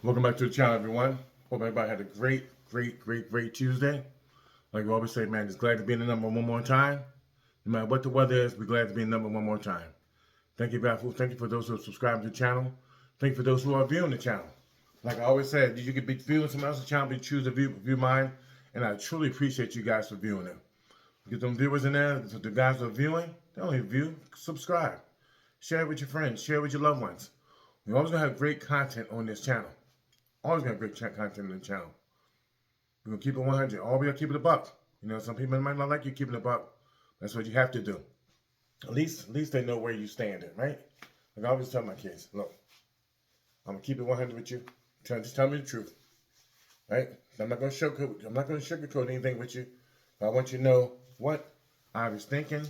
Welcome back to the channel, everyone. Hope everybody had a great Tuesday. Like we always say, man, just glad to be in the number one more time. No matter what the weather is, we're glad to be in the number one more time. Thank you for those who are subscribing to the channel. Thank you for those who are viewing the channel. Like I always said, you could be viewing someone else's channel, but you choose to view mine, and I truly appreciate you guys for viewing it. Get them viewers in there. The guys who are viewing, they don't even view, subscribe. Share it with your friends. Share it with your loved ones. We're always gonna have great content on this channel. Always got great content on the channel. We're going to keep it 100. All we got to keep it a buck. You know, some people might not like you keeping it a buck. That's what you have to do. At least they know where you stand at, right? Like I always tell my kids, look, I'm going to keep it 100 with you. Just tell me the truth, right? I'm not going to sugarcoat anything with you. I want you to know what I was thinking,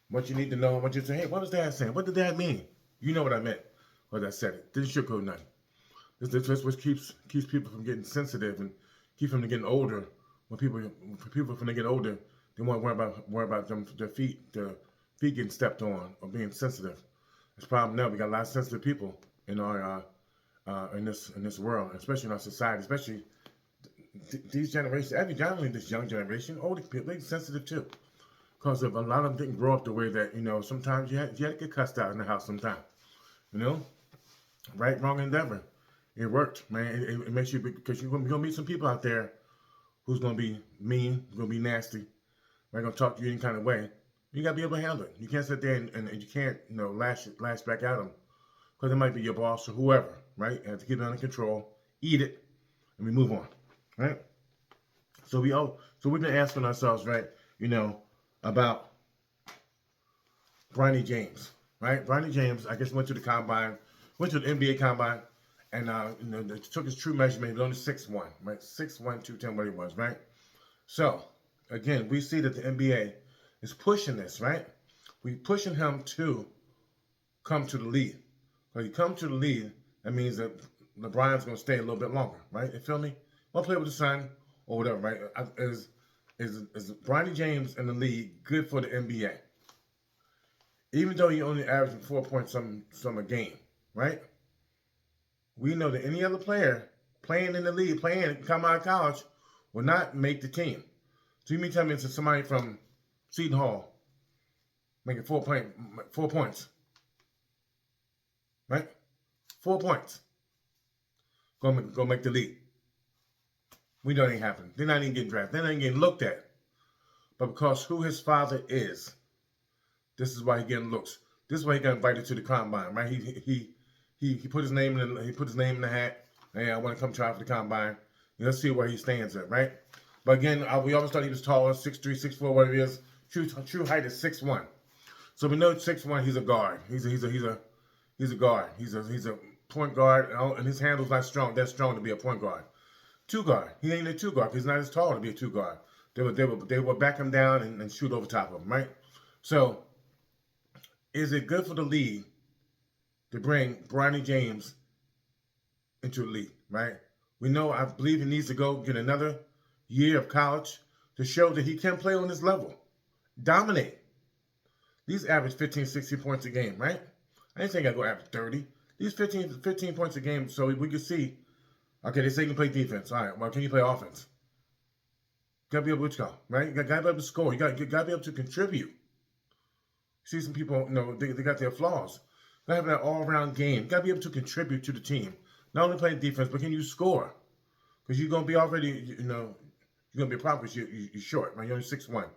what you need to know. I want you to say, hey, what was Dad saying? What did Dad mean? You know what I meant. What I said it. Didn't sugarcoat nothing. This what keeps people from getting sensitive and keep them from getting older. When people when they get older, they want to worry about their feet getting stepped on or being sensitive. It's a problem now. We got a lot of sensitive people in our in this world, especially in our society, especially these generations. Generally this young generation, older people, they're sensitive too, because of a lot of them didn't grow up the way that Sometimes you had to get cussed out in the house. Sometimes, right, wrong, endeavor. It worked, man. It makes you, because you're gonna meet some people out there who's gonna be mean, gonna be nasty, they're gonna talk to you any kind of way. You gotta be able to handle it. You can't sit there and you can't lash back at them, because it might be your boss or whoever, right? You have to keep it under control, eat it, and we move on, right? So we've been asking ourselves, right? About Bronny James, right? Bronny James, I guess, went to the combine, went to the NBA combine. And they took his true measurement. He was only 6'1", right? 6'1", 210, what he was, right? So, again, we see that the NBA is pushing this, right? We're pushing him to come to the league. When he comes to the league, that means that LeBron's going to stay a little bit longer, right? You feel me? Want to play with the Sun or whatever, right? Is Bronny James in the league good for the NBA? Even though he only averaging 4 points some a game, right? We know that any other player playing in the league, come out of college, will not make the team. So you mean tell me it's somebody from Seton Hall making 4 points, right? 4 points. Go make the league. We know it ain't happening. They're not even getting drafted. They're not even getting looked at. But because who his father is, this is why he getting looks. This is why he got invited to the combine, right? He put his name in the hat. Hey, I want to come try for the combine. Let's see where he stands at, right? But again, we always thought he was taller, 6'3", 6'4", whatever he is. True height is 6'1". So we know 6'1", he's a guard. He's a guard. He's a point guard, and his handle's not strong. That's strong to be a point guard. Two guard. He ain't a two guard because he's not as tall to be a two guard. They would back him down and shoot over top of him, right? So, is it good for the league to bring Bronny James into the league, right? I believe he needs to go get another year of college to show that he can play on this level. Dominate. These average 15, 16 points a game, right? I ain't saying I go average 30. These 15 points a game, so we can see, okay, they say you can play defense. All right, well, can you play offense? You gotta be able to go, right? You gotta be able to score. You gotta be able to contribute. See some people, they got their flaws. You gotta have that all-around game. You gotta be able to contribute to the team. Not only play defense, but can you score? Because you're gonna be already, you're gonna be a problem because you're short, right? You're only 6'1".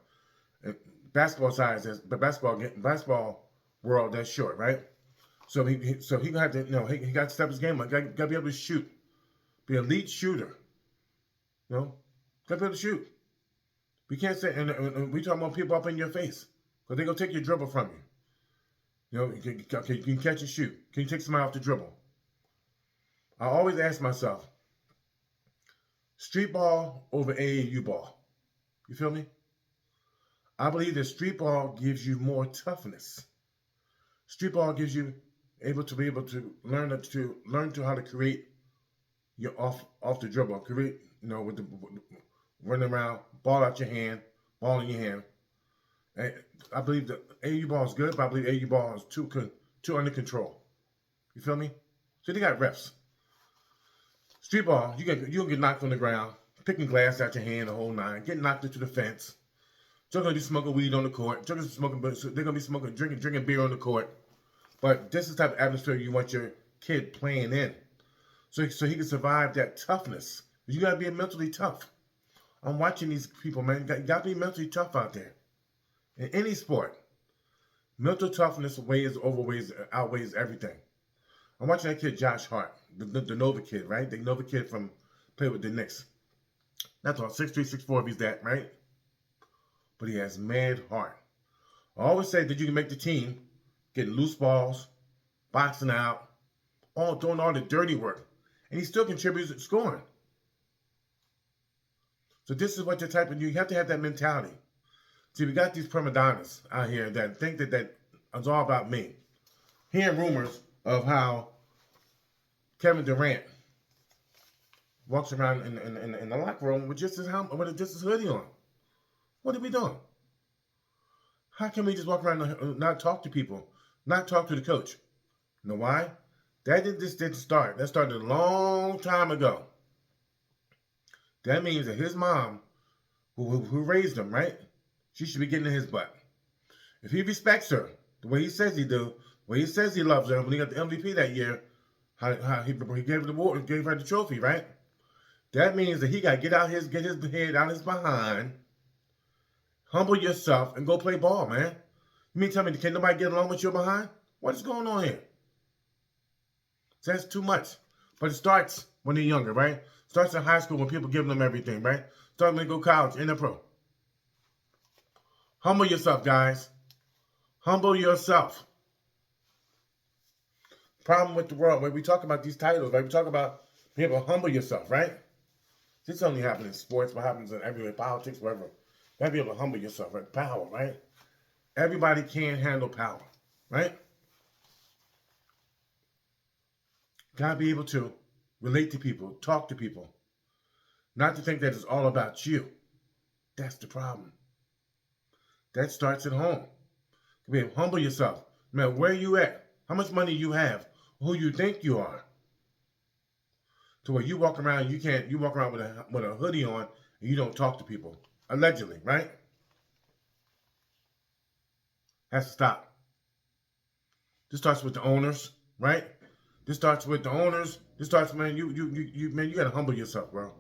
Basketball size, the basketball world, that's short, right? So he gonna have to, he got to step his game up. Got to be able to shoot, be an elite shooter. Got to be able to shoot. We can't say, and we talking about people up in your face because they gonna take your dribble from you. You can catch and shoot. Can you take somebody off the dribble? I always ask myself, street ball over AAU ball. You feel me? I believe that street ball gives you more toughness. Street ball gives you able to learn how to create your off the dribble. Create, with the running around, ball out your hand, ball in your hand. And I believe that AAU ball is good, but I believe AAU ball is too under control. You feel me? So they got refs. Street ball, you'll get knocked on the ground, picking glass out your hand the whole nine, getting knocked into the fence. They're gonna be smoking weed on the court. They're gonna be smoking, drinking beer on the court. But this is the type of atmosphere you want your kid playing in, so he can survive that toughness. You gotta be mentally tough. I'm watching these people, man. You gotta be mentally tough out there in any sport. Mental toughness outweighs everything. I'm watching that kid Josh Hart, the Nova kid, right? The Nova kid from play with the Knicks. That's all 6'3", 6'4" if he's that, right? But he has mad heart. I always say that you can make the team getting loose balls, boxing out, doing all the dirty work, and he still contributes to scoring. So this is what the type of, you have to have that mentality. See, we got these prima donnas out here that think that it's all about me. Hearing rumors of how Kevin Durant walks around in the locker room with just his hoodie on. What are we doing? How can we just walk around and not talk to people, not talk to the coach? You know why? That didn't start. That started a long time ago. That means that his mom, who raised him, right? She should be getting in his butt. If he respects her the way he says he do, the way he says he loves her, when he got the MVP that year, how he gave her the award, gave her the trophy, right? That means that he got to get his head out his behind, humble yourself, and go play ball, man. You mean tell me, can nobody get along with you behind? What is going on here? That's too much. But it starts when they're younger, right? Starts in high school when people give them everything, right? Starts when they go college, in the pro. Humble yourself, guys. Humble yourself. Problem with the world, when we talk about these titles, right? We talk about being able to humble yourself, right? This only happens in sports, what happens in everywhere, politics, wherever. You gotta be able to humble yourself, right? Power, right? Everybody can't handle power, right? Gotta be able to relate to people, talk to people. Not to think that it's all about you. That's the problem. That starts at home. Be able to humble yourself. No matter where you at, how much money you have, who you think you are. To where you walk around, you walk around with a hoodie on and you don't talk to people. Allegedly, right? Has to stop. This starts with the owners, right? This starts with the owners. This starts, man, you gotta humble yourself, bro.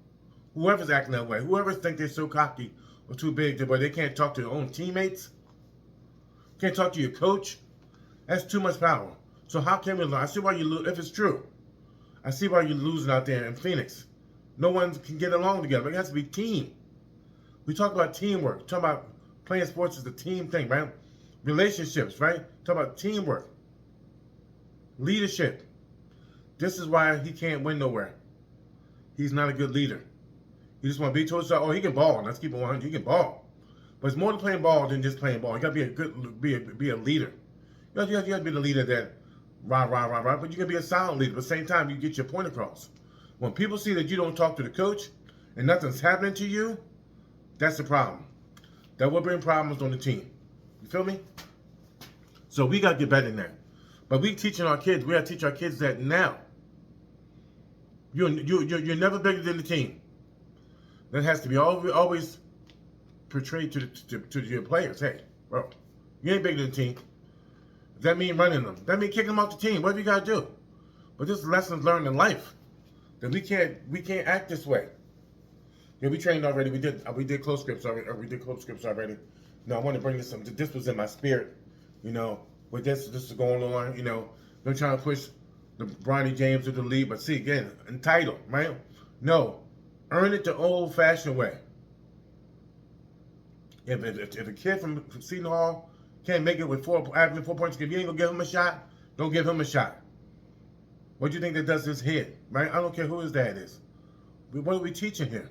Whoever's acting that way, whoever think they're so cocky or too big but they can't talk to their own teammates, can't talk to your coach, that's too much power. So how can we learn? I see why you lose, if it's true. I see why you're losing out there in Phoenix. No one can get along together. It has to be team. We talk about teamwork. We talk about playing sports as a team thing, right? Relationships, right? Talk about teamwork. Leadership. This is why he can't win nowhere. He's not a good leader. He just want to be told, oh, he can ball. Let's keep it 100. He can ball. But it's more than playing ball than just playing ball. You got to be a leader. You got to be the leader that rah. But you can be a silent leader. But at the same time, you get your point across. When people see that you don't talk to the coach and nothing's happening to you, that's the problem. That will bring problems on the team. You feel me? So we got to get better than that. But we teaching our kids. We got to teach our kids that now. You're never bigger than the team. That has to be always portrayed to your players. Hey, bro, you ain't bigger than the team. Does that mean running them? That mean kicking them off the team? Whatever you gotta do. But this is lessons learned in life. That we can't act this way. Yeah, we trained already. We did close scripts already. No, I want to bring this up. This was in my spirit. You know, with this is going on. You know, they're trying to push the Bronny James to the lead, but see again, entitled, right? No, earn it the old-fashioned way. If a kid from Seton Hall can't make it with averaging 4 points, if you ain't gonna give him a shot, don't give him a shot. What do you think that does to his head, right? I don't care who his dad is. What are we teaching here?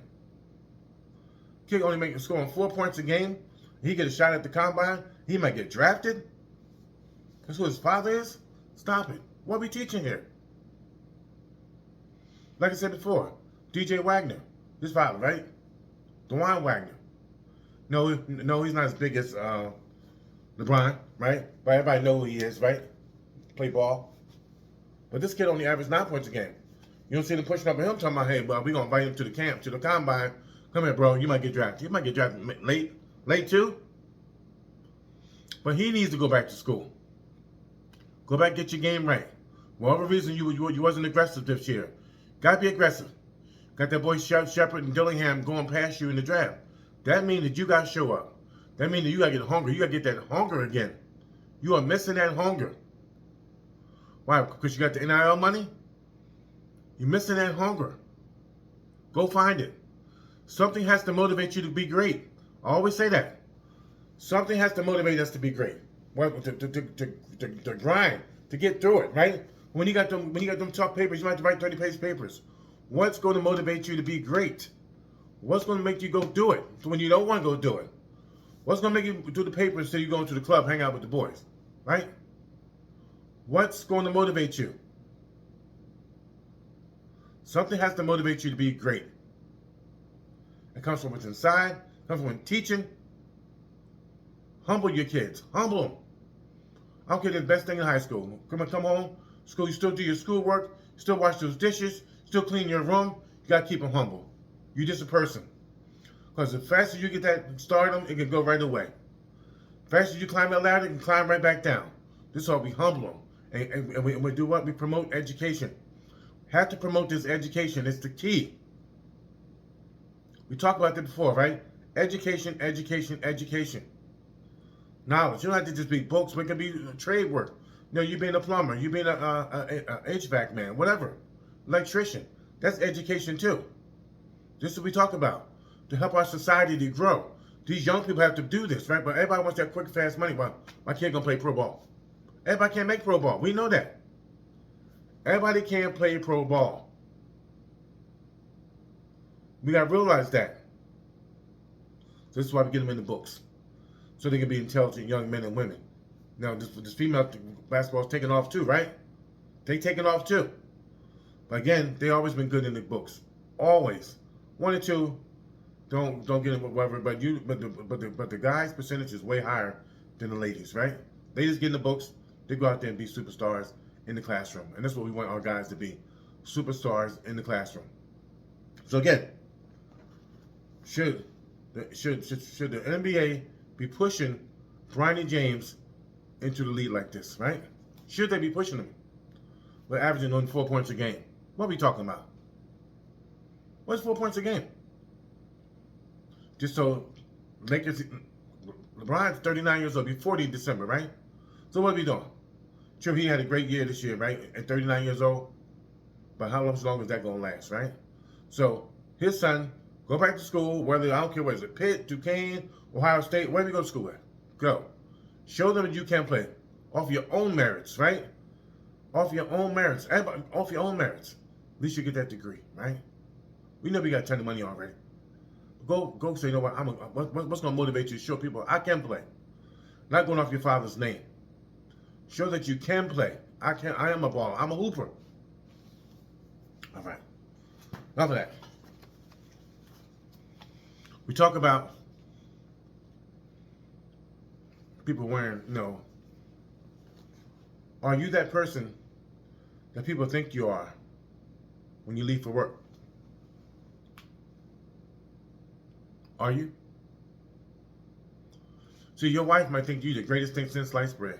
Kid only scoring 4 points a game. He get a shot at the combine. He might get drafted. That's who his father is. Stop it. What are we teaching here? Like I said before, DJ Wagner, his father, right? DeJuan Wagner. No, he's not as big as LeBron, right? But everybody know who he is, right? Play ball. But this kid only averaged 9 points a game. You don't see them pushing up on him talking about, hey, well, we're going to invite him to the camp, to the combine. Come here, bro. You might get drafted. You might get drafted late too. But he needs to go back to school. Go back, get your game right. Whatever reason you wasn't aggressive this year, gotta be aggressive. Got that boy Shepard and Dillingham going past you in the draft. That means that you gotta show up. That means that you gotta get hungry. You gotta get that hunger again. You are missing that hunger. Why? Because you got the NIL money? You're missing that hunger. Go find it. Something has to motivate you to be great. I always say that. Something has to motivate us to be great. Well, to grind, to get through it, right? When you got them tough papers, you might have to write 30-page papers. What's going to motivate you to be great? What's going to make you go do it when you don't want to go do it? What's going to make you do the papers so you go into the club, hang out with the boys, right? What's going to motivate you? Something has to motivate you to be great. It comes from what's inside. It comes from teaching. Humble your kids. Humble them. I don't care the best thing in high school. Come home, school, you still do your schoolwork, still wash those dishes, still clean your room. You got to keep them humble. You're just a person. Because the faster you get that stardom, it can go right away. The faster you climb that ladder, it can climb right back down. This is how we humble them. And we do what? We promote education. Have to promote this education. It's the key. We talked about that before, right? Education, education, education. Knowledge. You don't have to just be books. It can be trade work. You know, you being a plumber, you being a HVAC man, whatever, electrician. That's education too. This is what we talk about to help our society to grow. These young people have to do this, right? But everybody wants that quick, fast money. Well, my kid gonna play pro ball. Everybody can't make pro ball. We know that. Everybody can't play pro ball. We gotta realize that. So this is why we get them in the books, so they can be intelligent young men and women. Now, this female basketball is taking off too, right? They taking off too. But again, they always been good in the books. Always. 1 or 2, don't get them whatever. But the guys' percentage is way higher than the ladies, right? They just get in the books. They go out there and be superstars in the classroom, and that's what we want our guys to be, superstars in the classroom. So again, should the NBA be pushing Bronny James into the league like this, right? Should they be pushing him? We're averaging only 4 points a game. What are we talking about? What's 4 points a game? Just so Lakers, LeBron's 39 years old, he'll be 40 in December, right? So what are we doing? Sure, he had a great year this year, right? At 39 years old. But how long is that going to last, right? So his son, go back to school, whether, I don't care whether it's Pitt, Duquesne, Ohio State, wherever you go to school at. Go. Show them that you can play. Off your own merits, right? Off your own merits. Everybody, off your own merits. At least you get that degree, right? We know we got a ton of money already. Go say, you know what, what's going to motivate you to show people I can play? Not going off your father's name. Show that you can play. I am a baller. I'm a hooper. All right. Enough of that. We talk about people wearing, are you that person that people think you are when you leave for work? Are you? See, your wife might think you're the greatest thing since sliced bread.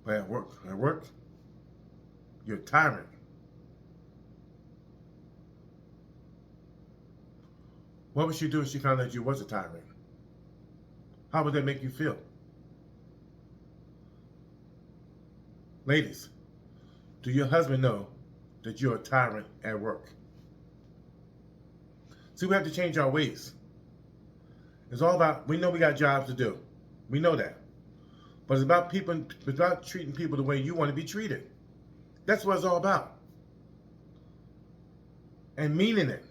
But at work, you're a tyrant. What would she do if she found out you was a tyrant? How would that make you feel? Ladies, do your husband know that you're a tyrant at work? See, we have to change our ways. It's all about, we know we got jobs to do. We know that. But it's about treating people the way you want to be treated. That's what it's all about. And meaning it.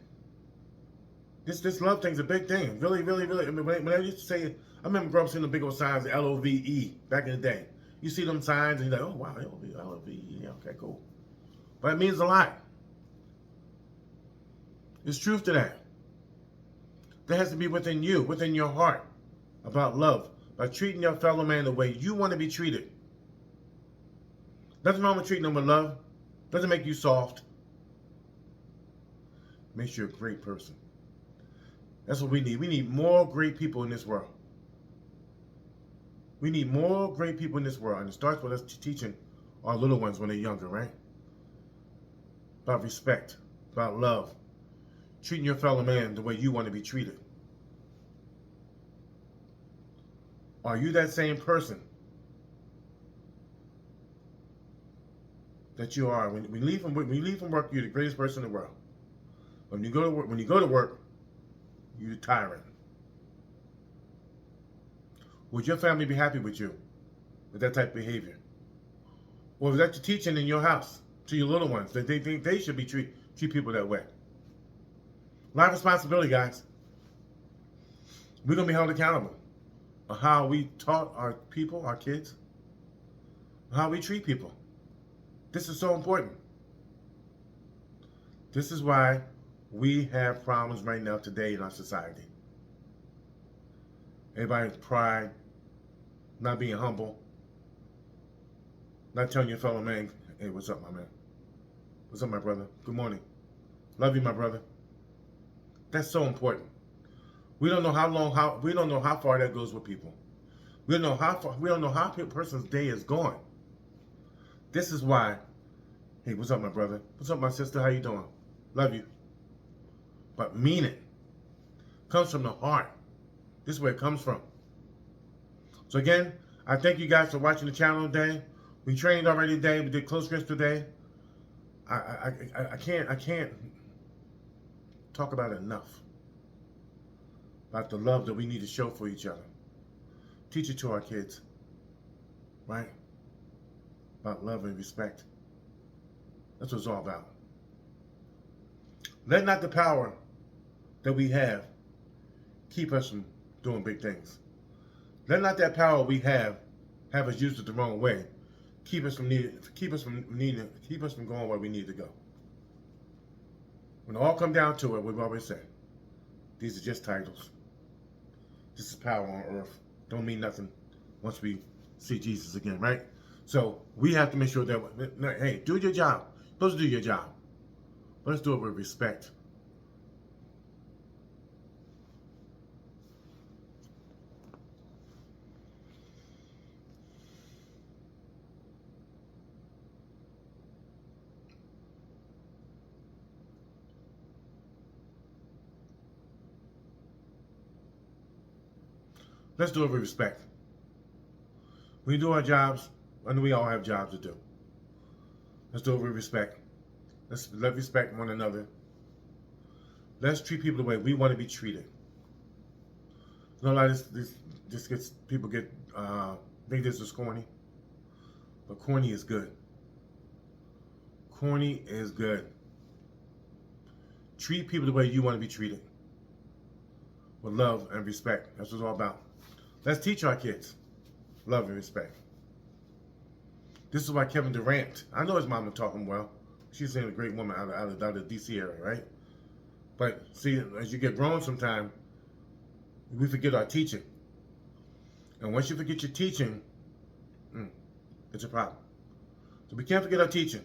This love thing's a big thing. Really, really, really. I mean, when I used to say, I remember growing up seeing the big old signs, LOVE, back in the day. You see them signs and you're like, oh wow, LOVE, yeah, okay, cool. But it means a lot. There's truth to that. That has to be within you, within your heart, about love, by treating your fellow man the way you want to be treated. Nothing wrong with treating them with love. Doesn't make you soft. Makes you a great person. That's what we need. We need more great people in this world. We need more great people in this world. And it starts with us teaching our little ones when they're younger, right? About respect, about love, treating your fellow man the way you want to be treated. Are you that same person that you are? When you leave from work, you're the greatest person in the world. When you go to work, you're a tyrant. Would your family be happy with you with that type of behavior? Or is that you're teaching in your house to your little ones that they think they should be treat people that way? A lot of responsibility, guys. We're gonna be held accountable on how we taught our people, our kids, how we treat people. This is so important. This is why we have problems right now today in our society. Everybody's pride, not being humble, not telling your fellow man, hey, what's up, my man? What's up, my brother? Good morning. Love you, my brother. That's so important. We don't know we don't know how far that goes with people. We don't know how a person's day is going. This is why, hey, what's up, my brother? What's up, my sister? How you doing? Love you. But mean it. Comes from the heart. This is where it comes from. So again, I thank you guys for watching the channel today. We trained already today. We did close grips today. I can't talk about it enough. About the love that we need to show for each other. Teach it to our kids. Right? About love and respect. That's what it's all about. Let not the power that we have keep us from doing big things. Let not that power we have us use it the wrong way. Keep us from going where we need to go. When it all come down to it, we've always said, these are just titles. This is power on earth. Don't mean nothing once we see Jesus again, right? So we have to make sure that, hey, do your job. You're supposed to do your job. But let's do it with respect. Let's do it with respect. We do our jobs, and we all have jobs to do. Let's do it with respect. Let's respect one another. Let's treat people the way we want to be treated. You know, a lot of this gets people think this is corny, but corny is good. Corny is good. Treat people the way you want to be treated, with love and respect. That's what it's all about. Let's teach our kids love and respect. This is why Kevin Durant, I know his mama taught him well. She's a great woman out of the DC area, right? But see, as you get grown sometime, we forget our teaching. And once you forget your teaching, it's a problem. So we can't forget our teaching.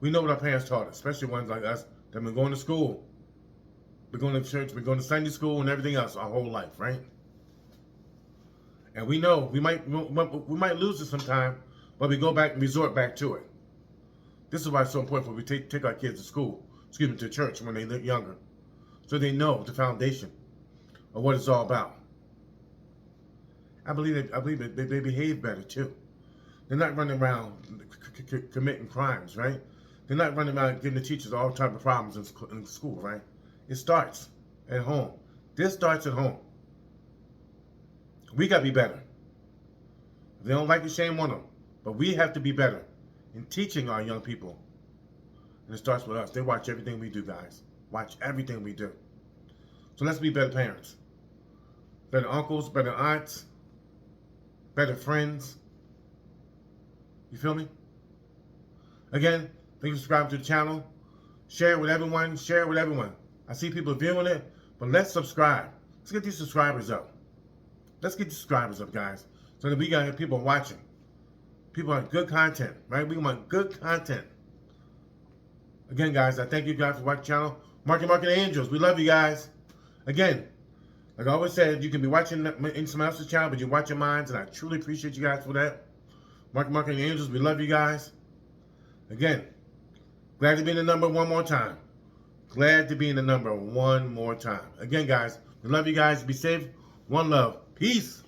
We know what our parents taught us, especially ones like us that have been going to school. We're going to church, we're going to Sunday school and everything else our whole life, right? And we know we might lose it sometime, but we go back and resort back to it. This is why it's so important for we take our kids to school, to church when they're younger, so they know the foundation of what it's all about. I believe they behave better too. They're not running around committing crimes, right? They're not running around giving the teachers all type of problems in school, right? It starts at home. This starts at home. We got to be better. If they don't like it, shame on them. But we have to be better in teaching our young people. And it starts with us. They watch everything we do, guys. Watch everything we do. So let's be better parents. Better uncles, better aunts, better friends. You feel me? Again, thank you for subscribing to the channel. Share it with everyone. Share it with everyone. I see people viewing it, but let's subscribe. Let's get these subscribers up. Let's get the subscribers up, guys, so that we got people watching. People want good content, right? We want good content. Again, guys, I thank you guys for watching the channel. Marking Angels, we love you guys. Again, like I always said, you can be watching in someone else's channel, but you're watching mine, and I truly appreciate you guys for that. Marking Angels, we love you guys. Again, glad to be in the number one more time. Glad to be in the number one more time. Again, guys, we love you guys. Be safe. One love. Peace.